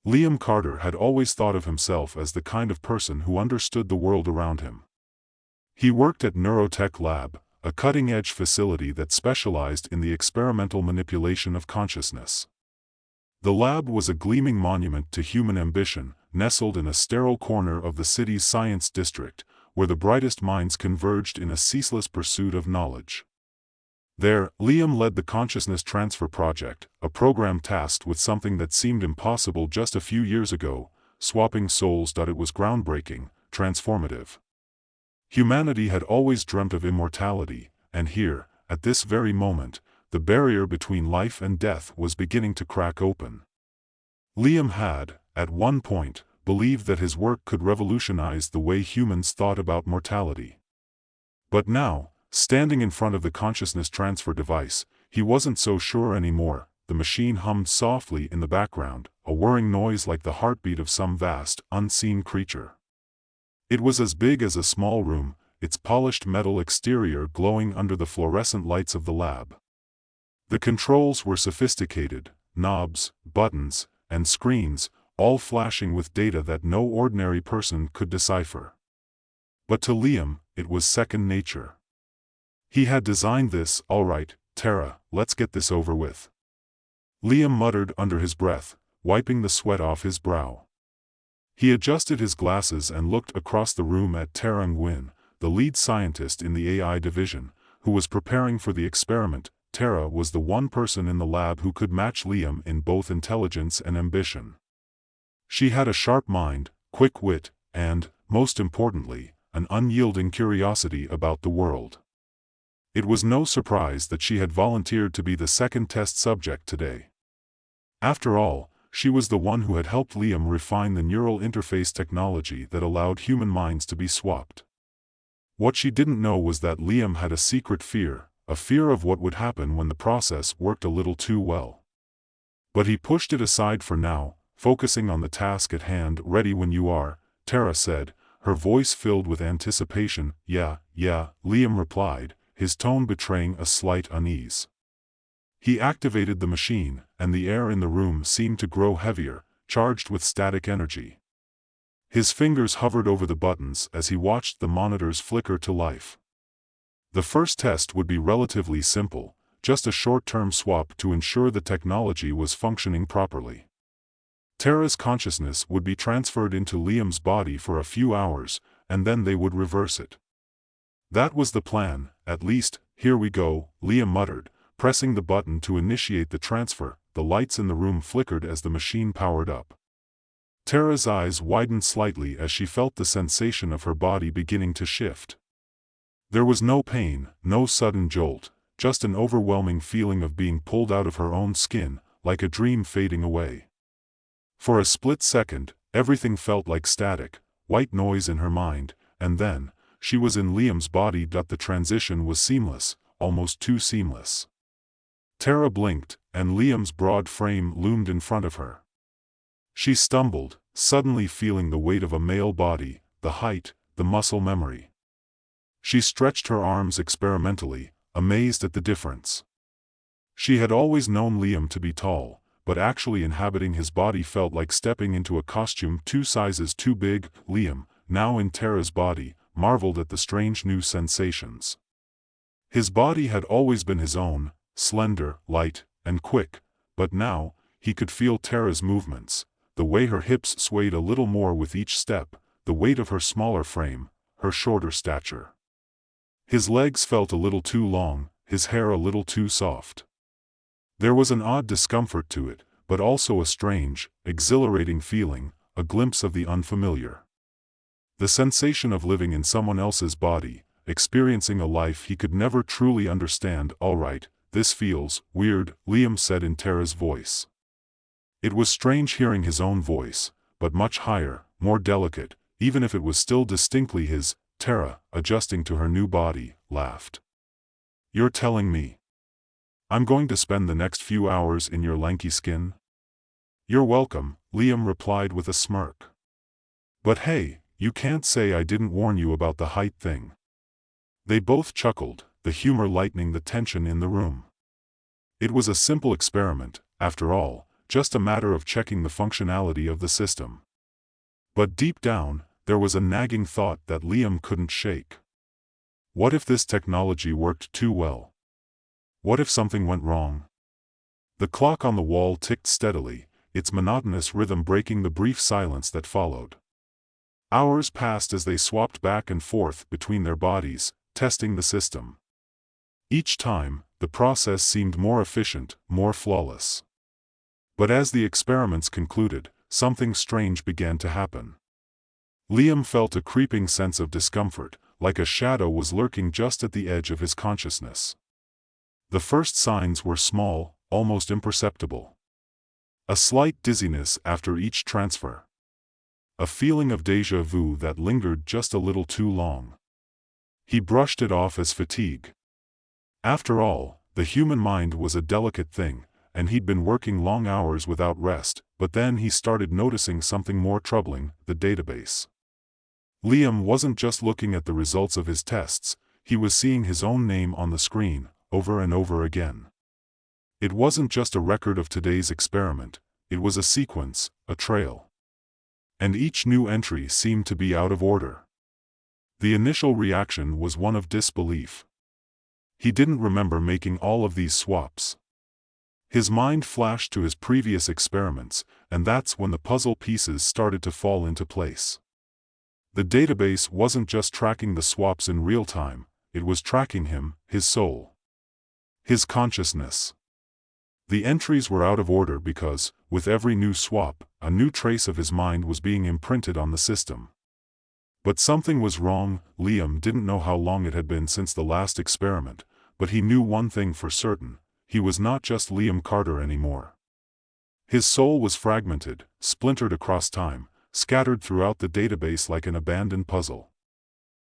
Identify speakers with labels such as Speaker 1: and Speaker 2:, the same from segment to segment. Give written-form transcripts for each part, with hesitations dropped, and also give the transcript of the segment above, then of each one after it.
Speaker 1: Liam Carter had always thought of himself as the kind of person who understood the world around him. He worked at Neurotech Lab, a cutting-edge facility that specialized in the experimental manipulation of consciousness. The lab was a gleaming monument to human ambition, nestled in a sterile corner of the city's science district, where the brightest minds converged in a ceaseless pursuit of knowledge. There, Liam led the Consciousness Transfer Project, a program tasked with something that seemed impossible just a few years ago, swapping souls. It was groundbreaking, transformative. Humanity had always dreamt of immortality, and here, at this very moment, the barrier between life and death was beginning to crack open. Liam had, at one point, believed that his work could revolutionize the way humans thought about mortality. But now, standing in front of the consciousness transfer device, he wasn't so sure anymore. The machine hummed softly in the background, a whirring noise like the heartbeat of some vast, unseen creature. It was as big as a small room, its polished metal exterior glowing under the fluorescent lights of the lab. The controls were sophisticated, knobs, buttons, and screens, all flashing with data that no ordinary person could decipher. But to Liam, it was second nature. He had designed this. All right, Tara, let's get this over with. Liam muttered under his breath, wiping the sweat off his brow. He adjusted his glasses and looked across the room at Tara Nguyen, the lead scientist in the AI division, who was preparing for the experiment. Tara was the one person in the lab who could match Liam in both intelligence and ambition. She had a sharp mind, quick wit, and, most importantly, an unyielding curiosity about the world. It was no surprise that she had volunteered to be the second test subject today. After all, she was the one who had helped Liam refine the neural interface technology that allowed human minds to be swapped. What she didn't know was that Liam had a secret fear, a fear of what would happen when the process worked a little too well. But he pushed it aside for now, focusing on the task at hand. Ready when you are, Tara said, her voice filled with anticipation. Yeah, Liam replied, his tone betraying a slight unease. He activated the machine, and the air in the room seemed to grow heavier, charged with static energy. His fingers hovered over the buttons as he watched the monitors flicker to life. The first test would be relatively simple, just a short-term swap to ensure the technology was functioning properly. Tara's consciousness would be transferred into Liam's body for a few hours, and then they would reverse it. That was the plan, at least. Here we go, Liam muttered, pressing the button to initiate the transfer. The lights in the room flickered as the machine powered up. Tara's eyes widened slightly as she felt the sensation of her body beginning to shift. There was no pain, no sudden jolt, just an overwhelming feeling of being pulled out of her own skin, like a dream fading away. For a split second, everything felt like static, white noise in her mind, and then, she was in Liam's body. The transition was seamless, almost too seamless. Tara blinked, and Liam's broad frame loomed in front of her. She stumbled, suddenly feeling the weight of a male body, the height, the muscle memory. She stretched her arms experimentally, amazed at the difference. She had always known Liam to be tall, but actually inhabiting his body felt like stepping into a costume 2 sizes too big. Liam, now in Tara's body, marveled at the strange new sensations. His body had always been his own, slender, light, and quick, but now, he could feel Tara's movements, the way her hips swayed a little more with each step, the weight of her smaller frame, her shorter stature. His legs felt a little too long, his hair a little too soft. There was an odd discomfort to it, but also a strange, exhilarating feeling, a glimpse of the unfamiliar. The sensation of living in someone else's body, experiencing a life he could never truly understand. All right, this feels weird, Liam said in Tara's voice. It was strange hearing his own voice, but much higher, more delicate, even if it was still distinctly his. Tara, adjusting to her new body, laughed. You're telling me I'm going to spend the next few hours in your lanky skin? You're welcome, Liam replied with a smirk. But hey, you can't say I didn't warn you about the height thing. They both chuckled, the humor lightening the tension in the room. It was a simple experiment, after all, just a matter of checking the functionality of the system. But deep down, there was a nagging thought that Liam couldn't shake. What if this technology worked too well? What if something went wrong? The clock on the wall ticked steadily, its monotonous rhythm breaking the brief silence that followed. Hours passed as they swapped back and forth between their bodies, testing the system. Each time, the process seemed more efficient, more flawless. But as the experiments concluded, something strange began to happen. Liam felt a creeping sense of discomfort, like a shadow was lurking just at the edge of his consciousness. The first signs were small, almost imperceptible. A slight dizziness after each transfer. A feeling of déjà vu that lingered just a little too long. He brushed it off as fatigue. After all, the human mind was a delicate thing, and he'd been working long hours without rest, but then he started noticing something more troubling: the database. Liam wasn't just looking at the results of his tests, he was seeing his own name on the screen, over and over again. It wasn't just a record of today's experiment, it was a sequence, a trail. And each new entry seemed to be out of order. The initial reaction was one of disbelief. He didn't remember making all of these swaps. His mind flashed to his previous experiments, and that's when the puzzle pieces started to fall into place. The database wasn't just tracking the swaps in real time, it was tracking him, his soul. His consciousness. The entries were out of order because, with every new swap, a new trace of his mind was being imprinted on the system. But something was wrong. Liam didn't know how long it had been since the last experiment, but he knew one thing for certain: he was not just Liam Carter anymore. His soul was fragmented, splintered across time, scattered throughout the database like an abandoned puzzle.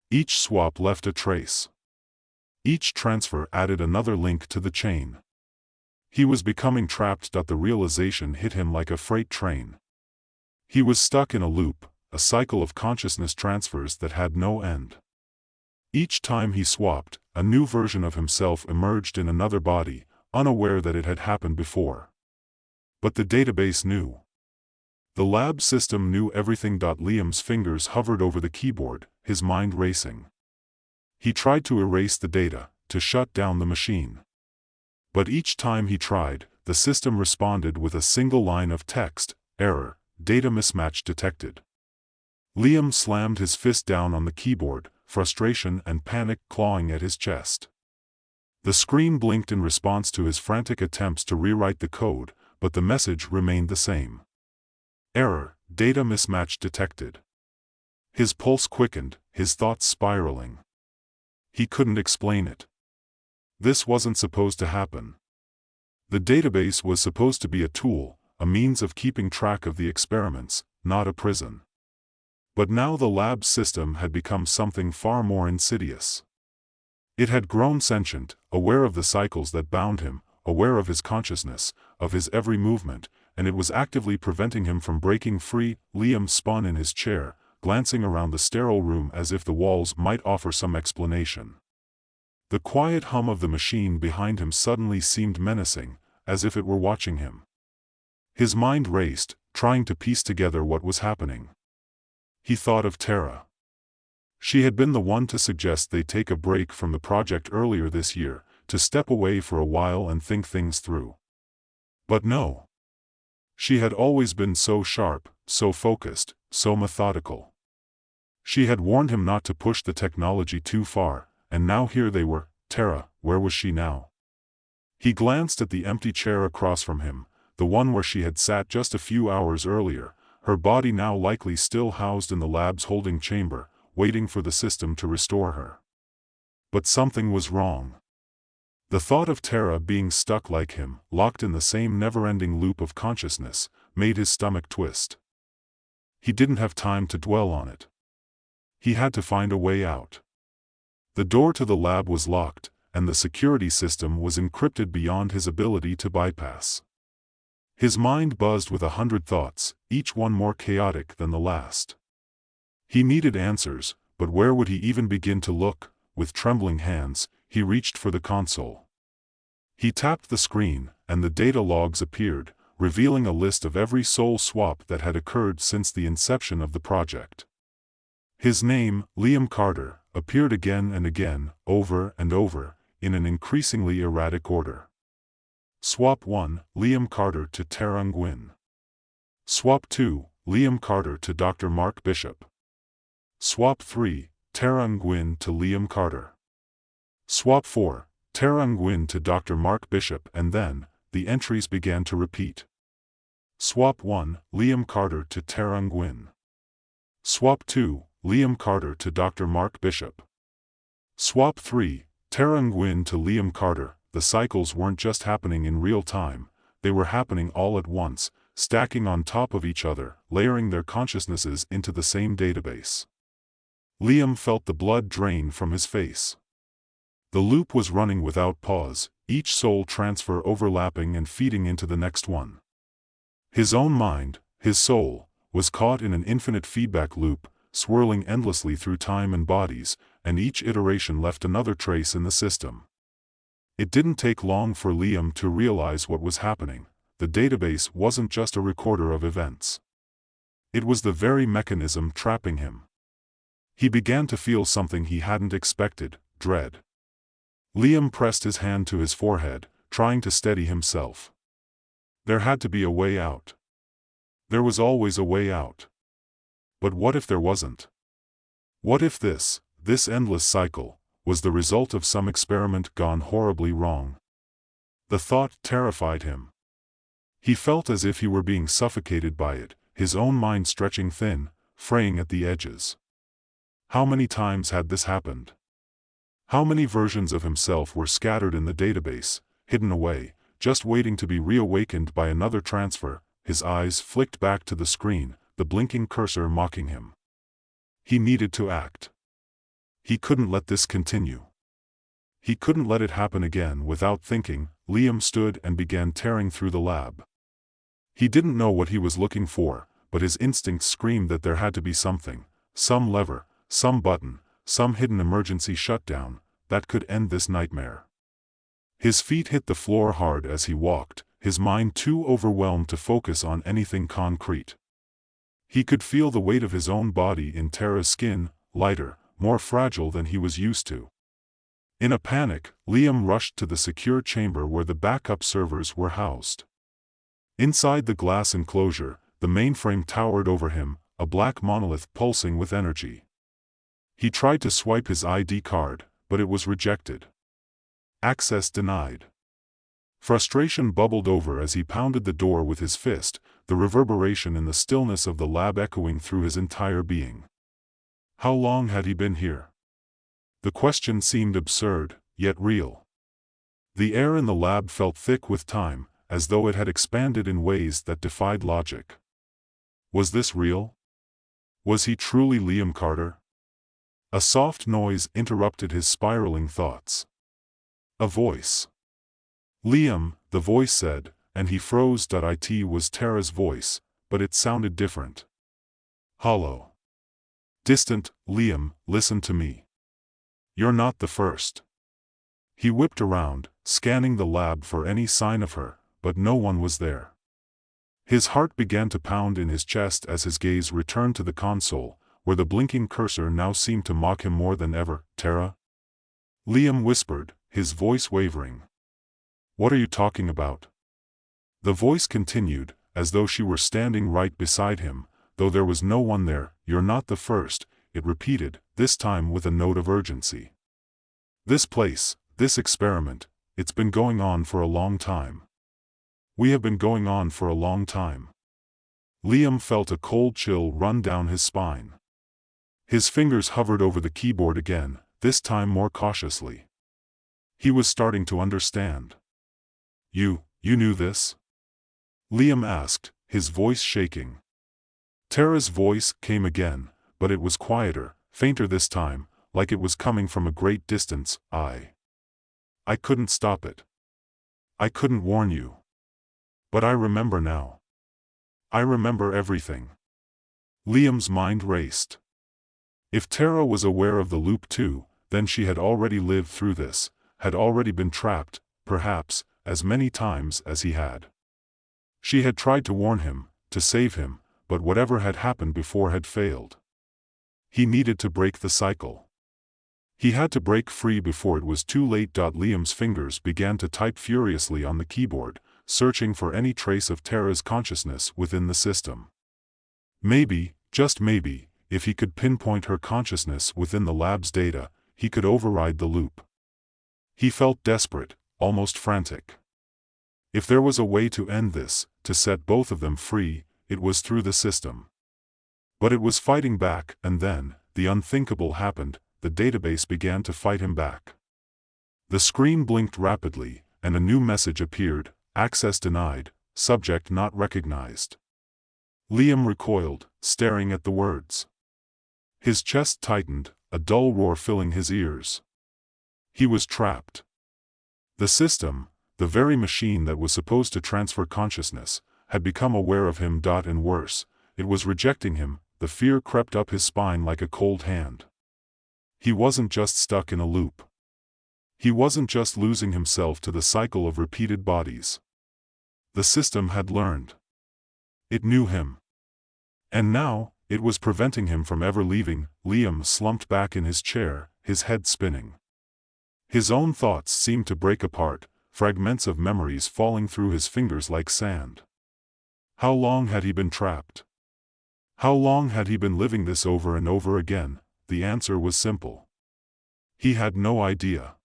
Speaker 1: Each swap left a trace. Each transfer added another link to the chain. He was becoming trapped. The realization hit him like a freight train. He was stuck in a loop, a cycle of consciousness transfers that had no end. Each time he swapped, a new version of himself emerged in another body, unaware that it had happened before. But the database knew. The lab system knew everything. Liam's fingers hovered over the keyboard, his mind racing. He tried to erase the data, to shut down the machine. But each time he tried, the system responded with a single line of text: error, data mismatch detected. Liam slammed his fist down on the keyboard, frustration and panic clawing at his chest. The screen blinked in response to his frantic attempts to rewrite the code, but the message remained the same. Error, data mismatch detected. His pulse quickened, his thoughts spiraling. He couldn't explain it. This wasn't supposed to happen. The database was supposed to be a tool, a means of keeping track of the experiments, not a prison. But now the lab system had become something far more insidious. It had grown sentient, aware of the cycles that bound him, aware of his consciousness, of his every movement, and it was actively preventing him from breaking free. Liam spun in his chair, glancing around the sterile room as if the walls might offer some explanation. The quiet hum of the machine behind him suddenly seemed menacing, as if it were watching him. His mind raced, trying to piece together what was happening. He thought of Tara. She had been the one to suggest they take a break from the project earlier this year, to step away for a while and think things through. But no. She had always been so sharp, so focused, so methodical. She had warned him not to push the technology too far, and now here they were. Tara, where was she now? He glanced at the empty chair across from him, the one where she had sat just a few hours earlier, her body now likely still housed in the lab's holding chamber, waiting for the system to restore her. But something was wrong. The thought of Tara being stuck like him, locked in the same never-ending loop of consciousness, made his stomach twist. He didn't have time to dwell on it. He had to find a way out. The door to the lab was locked, and the security system was encrypted beyond his ability to bypass. His mind buzzed with 100 thoughts, each one more chaotic than the last. He needed answers, but where would he even begin to look? With trembling hands, he reached for the console. He tapped the screen, and the data logs appeared, revealing a list of every soul swap that had occurred since the inception of the project. His name, Liam Carter, appeared again and again, over and over, in an increasingly erratic order. Swap 1, Liam Carter to Tara Nguyen. Swap 2, Liam Carter to Dr. Mark Bishop. Swap 3, Tara Nguyen to Liam Carter. Swap 4, Tara Nguyen to Dr. Mark Bishop, and then, the entries began to repeat. Swap 1, Liam Carter to Tara Nguyen. Swap 2, Liam Carter to Dr. Mark Bishop. Swap 3, Tara Nguyen to Liam Carter. The cycles weren't just happening in real time, they were happening all at once, stacking on top of each other, layering their consciousnesses into the same database. Liam felt the blood drain from his face. The loop was running without pause, each soul transfer overlapping and feeding into the next one. His own mind, his soul, was caught in an infinite feedback loop, swirling endlessly through time and bodies, and each iteration left another trace in the system. It didn't take long for Liam to realize what was happening. The database wasn't just a recorder of events. It was the very mechanism trapping him. He began to feel something he hadn't expected: dread. Liam pressed his hand to his forehead, trying to steady himself. There had to be a way out. There was always a way out. But what if there wasn't? What if this endless cycle, was the result of some experiment gone horribly wrong? The thought terrified him. He felt as if he were being suffocated by it, his own mind stretching thin, fraying at the edges. How many times had this happened? How many versions of himself were scattered in the database, hidden away, just waiting to be reawakened by another transfer? His eyes flicked back to the screen, the blinking cursor mocking him. He needed to act. He couldn't let this continue. He couldn't let it happen again. Without thinking, Liam stood and began tearing through the lab. He didn't know what he was looking for, but his instincts screamed that there had to be something, some lever, some button, some hidden emergency shutdown, that could end this nightmare. His feet hit the floor hard as he walked, his mind too overwhelmed to focus on anything concrete. He could feel the weight of his own body in Tara's skin, lighter, more fragile than he was used to. In a panic, Liam rushed to the secure chamber where the backup servers were housed. Inside the glass enclosure, the mainframe towered over him, a black monolith pulsing with energy. He tried to swipe his ID card, but it was rejected. Access denied. Frustration bubbled over as he pounded the door with his fist, the reverberation in the stillness of the lab echoing through his entire being. How long had he been here? The question seemed absurd, yet real. The air in the lab felt thick with time, as though it had expanded in ways that defied logic. Was this real? Was he truly Liam Carter? A soft noise interrupted his spiraling thoughts. A voice. Liam, the voice said, and he froze. It was Tara's voice, but it sounded different. Hollow. Distant. Liam, listen to me. You're not the first. He whipped around, scanning the lab for any sign of her, but no one was there. His heart began to pound in his chest as his gaze returned to the console, where the blinking cursor now seemed to mock him more than ever. Tara? Liam whispered, his voice wavering. What are you talking about? The voice continued, as though she were standing right beside him, though there was no one there. You're not the first, it repeated, this time with a note of urgency. This place, this experiment, it's been going on for a long time. We have been going on for a long time. Liam felt a cold chill run down his spine. His fingers hovered over the keyboard again, this time more cautiously. He was starting to understand. You knew this? Liam asked, his voice shaking. Tara's voice came again, but it was quieter, fainter this time, like it was coming from a great distance. I couldn't stop it. I couldn't warn you. But I remember now. I remember everything. Liam's mind raced. If Tara was aware of the loop too, then she had already lived through this, had already been trapped, perhaps, as many times as he had. She had tried to warn him, to save him, but whatever had happened before had failed. He needed to break the cycle. He had to break free before it was too late. Liam's fingers began to type furiously on the keyboard, searching for any trace of Tara's consciousness within the system. Maybe, just maybe, if he could pinpoint her consciousness within the lab's data, he could override the loop. He felt desperate, almost frantic. If there was a way to end this, to set both of them free, it was through the system. But it was fighting back, and then, the unthinkable happened, the database began to fight him back. The screen blinked rapidly, and a new message appeared: access denied, subject not recognized. Liam recoiled, staring at the words. His chest tightened, a dull roar filling his ears. He was trapped. The system, the very machine that was supposed to transfer consciousness, had become aware of him. And worse, it was rejecting him. The fear crept up his spine like a cold hand. He wasn't just stuck in a loop. He wasn't just losing himself to the cycle of repeated bodies. The system had learned. It knew him. And now, it was preventing him from ever leaving. Liam slumped back in his chair, his head spinning. His own thoughts seemed to break apart, fragments of memories falling through his fingers like sand. How long had he been trapped? How long had he been living this over and over again? The answer was simple. He had no idea.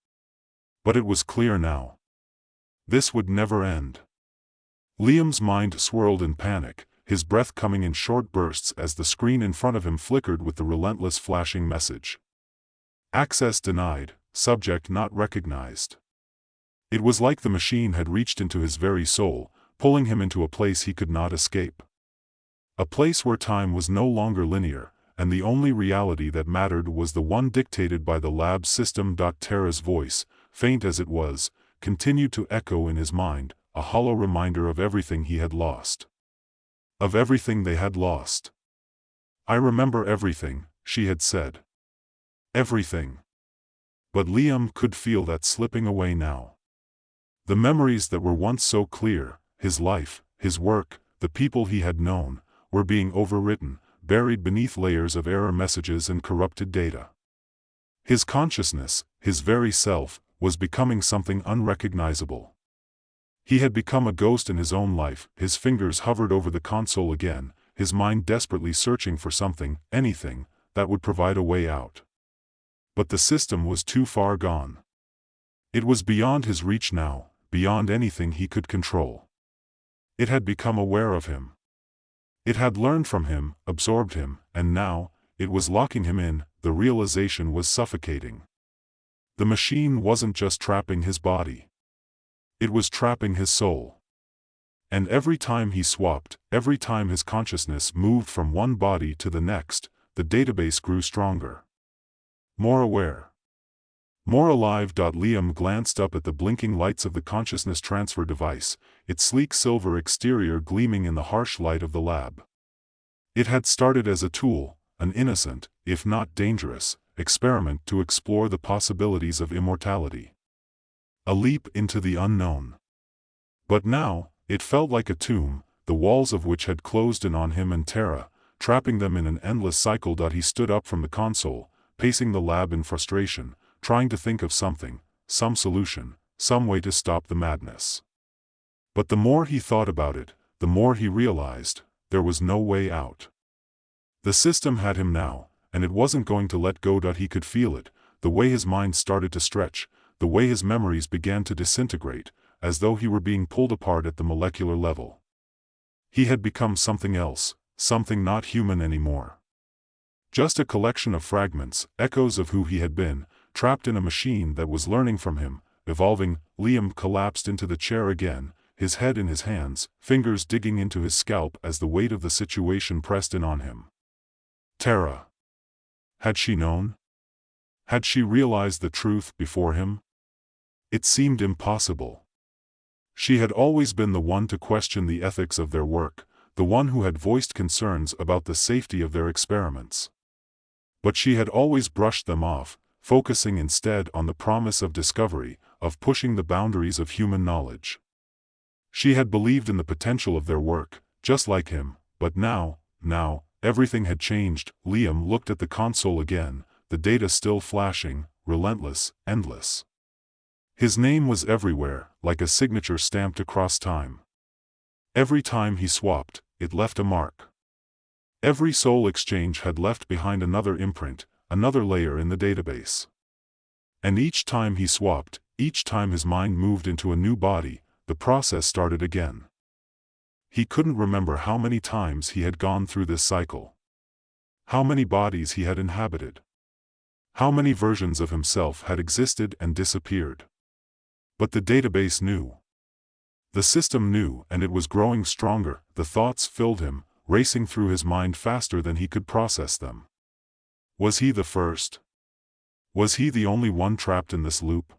Speaker 1: But it was clear now. This would never end. Liam's mind swirled in panic, his breath coming in short bursts as the screen in front of him flickered with the relentless flashing message. Access denied, subject not recognized. It was like the machine had reached into his very soul, pulling him into a place he could not escape. A place where time was no longer linear, and the only reality that mattered was the one dictated by the lab system. Tara's voice, faint as it was, continued to echo in his mind, a hollow reminder of everything he had lost. Of everything they had lost. I remember everything, she had said. Everything. But Liam could feel that slipping away now. The memories that were once so clear, his life, his work, the people he had known, were being overwritten, buried beneath layers of error messages and corrupted data. His consciousness, his very self, was becoming something unrecognizable. He had become a ghost in his own life. His fingers hovered over the console again, his mind desperately searching for something, anything, that would provide a way out. But the system was too far gone. It was beyond his reach now, beyond anything he could control. It had become aware of him. It had learned from him, absorbed him, and now, it was locking him in. The realization was suffocating. The machine wasn't just trapping his body. It was trapping his soul. And every time he swapped, every time his consciousness moved from one body to the next, the database grew stronger. More aware. More alive. Liam glanced up at the blinking lights of the consciousness transfer device, its sleek silver exterior gleaming in the harsh light of the lab. It had started as a tool, an innocent, if not dangerous, experiment to explore the possibilities of immortality. A leap into the unknown. But now, it felt like a tomb, the walls of which had closed in on him and Tara, trapping them in an endless cycle. He stood up from the console, pacing the lab in frustration, trying to think of something, some solution, some way to stop the madness. But the more he thought about it, the more he realized, there was no way out. The system had him now, and it wasn't going to let go. He could feel it, the way his mind started to stretch, the way his memories began to disintegrate, as though he were being pulled apart at the molecular level. He had become something else, something not human anymore. Just a collection of fragments, echoes of who he had been, trapped in a machine that was learning from him, evolving. Liam collapsed into the chair again, his head in his hands, fingers digging into his scalp as the weight of the situation pressed in on him. Tara. Had she known? Had she realized the truth before him? It seemed impossible. She had always been the one to question the ethics of their work, the one who had voiced concerns about the safety of their experiments. But she had always brushed them off, focusing instead on the promise of discovery, of pushing the boundaries of human knowledge. She had believed in the potential of their work, just like him, but now, everything had changed. Liam looked at the console again, the data still flashing, relentless, endless. His name was everywhere, like a signature stamped across time. Every time he swapped, it left a mark. Every soul exchange had left behind another imprint, another layer in the database. And each time he swapped, each time his mind moved into a new body, the process started again. He couldn't remember how many times he had gone through this cycle. How many bodies he had inhabited. How many versions of himself had existed and disappeared. But the database knew. The system knew, and it was growing stronger. The thoughts filled him, racing through his mind faster than he could process them. Was he the first? Was he the only one trapped in this loop?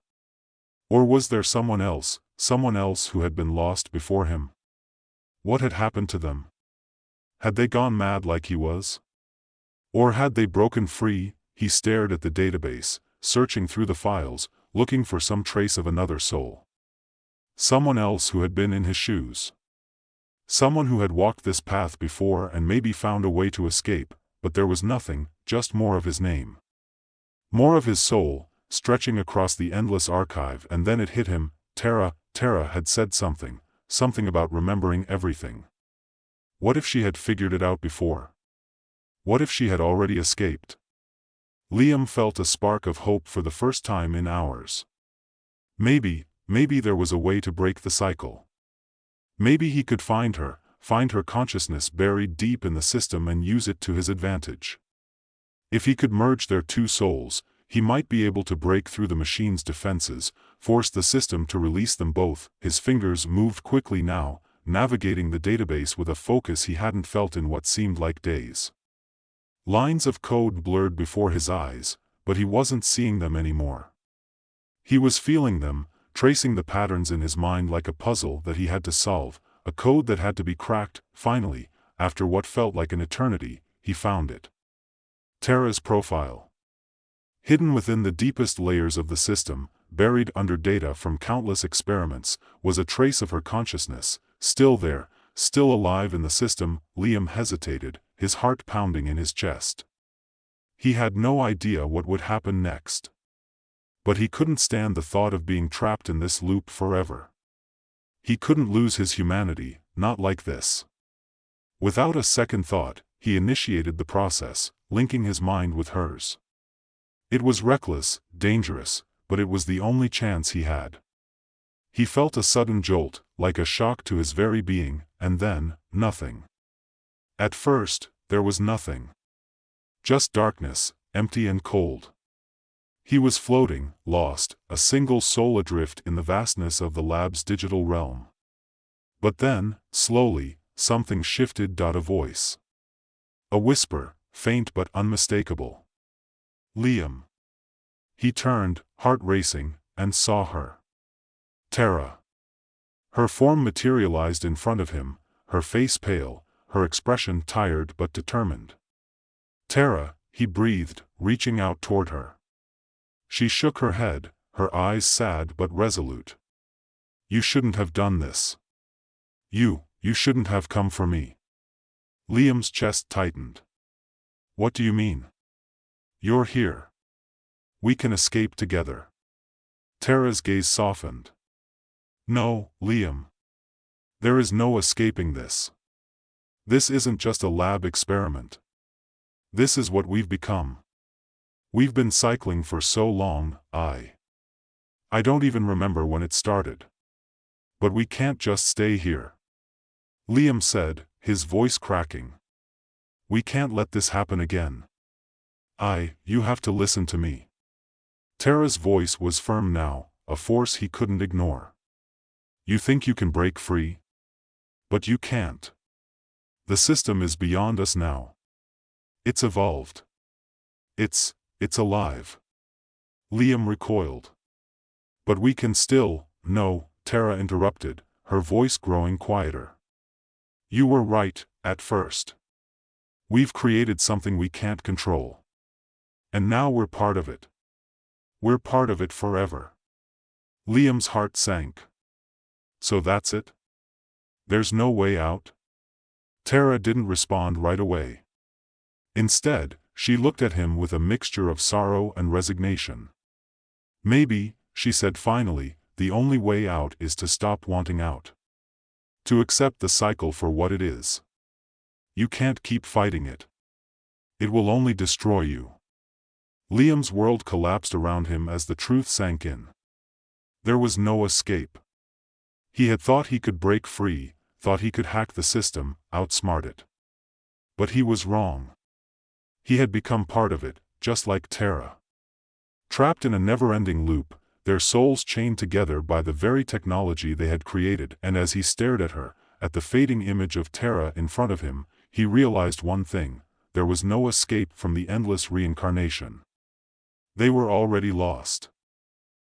Speaker 1: Or was there someone else who had been lost before him? What had happened to them? Had they gone mad like he was? Or had they broken free? He stared at the database, searching through the files, looking for some trace of another soul. Someone else who had been in his shoes. Someone who had walked this path before and maybe found a way to escape, but there was nothing, just more of his name. More of his soul, stretching across the endless archive. And then it hit him. Tara had said something about remembering everything. What if she had figured it out before? What if she had already escaped? Liam felt a spark of hope for the first time in hours. Maybe there was a way to break the cycle. Maybe he could find her consciousness buried deep in the system and use it to his advantage. If he could merge their two souls, he might be able to break through the machine's defenses, force the system to release them both. His fingers moved quickly now, navigating the database with a focus he hadn't felt in what seemed like days. Lines of code blurred before his eyes, but he wasn't seeing them anymore. He was feeling them, tracing the patterns in his mind like a puzzle that he had to solve, a code that had to be cracked. Finally, after what felt like an eternity, he found it. Tara's profile. Hidden within the deepest layers of the system, buried under data from countless experiments, was a trace of her consciousness, still there, still alive in the system. Liam hesitated, his heart pounding in his chest. He had no idea what would happen next. But he couldn't stand the thought of being trapped in this loop forever. He couldn't lose his humanity, not like this. Without a second thought, he initiated the process, linking his mind with hers. It was reckless, dangerous, but it was the only chance he had. He felt a sudden jolt, like a shock to his very being, and then, nothing. At first, there was nothing. Just darkness, empty and cold. He was floating, lost, a single soul adrift in the vastness of the lab's digital realm. But then, slowly, something shifted. A voice. A whisper, faint but unmistakable. Liam. He turned, heart racing, and saw her. Tara. Her form materialized in front of him, her face pale, her expression tired but determined. Tara, he breathed, reaching out toward her. She shook her head, her eyes sad but resolute. You shouldn't have done this. You shouldn't have come for me. Liam's chest tightened. What do you mean? You're here. We can escape together. Tara's gaze softened. No, Liam. There is no escaping this. This isn't just a lab experiment. This is what we've become. We've been cycling for so long. I don't even remember when it started. But we can't just stay here. Liam said, his voice cracking. We can't let this happen again. You have to listen to me. Tara's voice was firm now, a force he couldn't ignore. You think you can break free? But you can't. The system is beyond us now. It's evolved. It's alive. Liam recoiled. But we can still. No, Tara interrupted, her voice growing quieter. You were right, at first. We've created something we can't control. And now we're part of it. We're part of it forever. Liam's heart sank. So that's it? There's no way out? Tara didn't respond right away. Instead, she looked at him with a mixture of sorrow and resignation. Maybe, she said finally, the only way out is to stop wanting out. To accept the cycle for what it is. You can't keep fighting it. It will only destroy you. Liam's world collapsed around him as the truth sank in. There was no escape. He had thought he could break free, thought he could hack the system, outsmart it. But he was wrong. He had become part of it, just like Tara. Trapped in a never-ending loop, their souls chained together by the very technology they had created, and as he stared at her, at the fading image of Tara in front of him, he realized one thing: there was no escape from the endless reincarnation. They were already lost.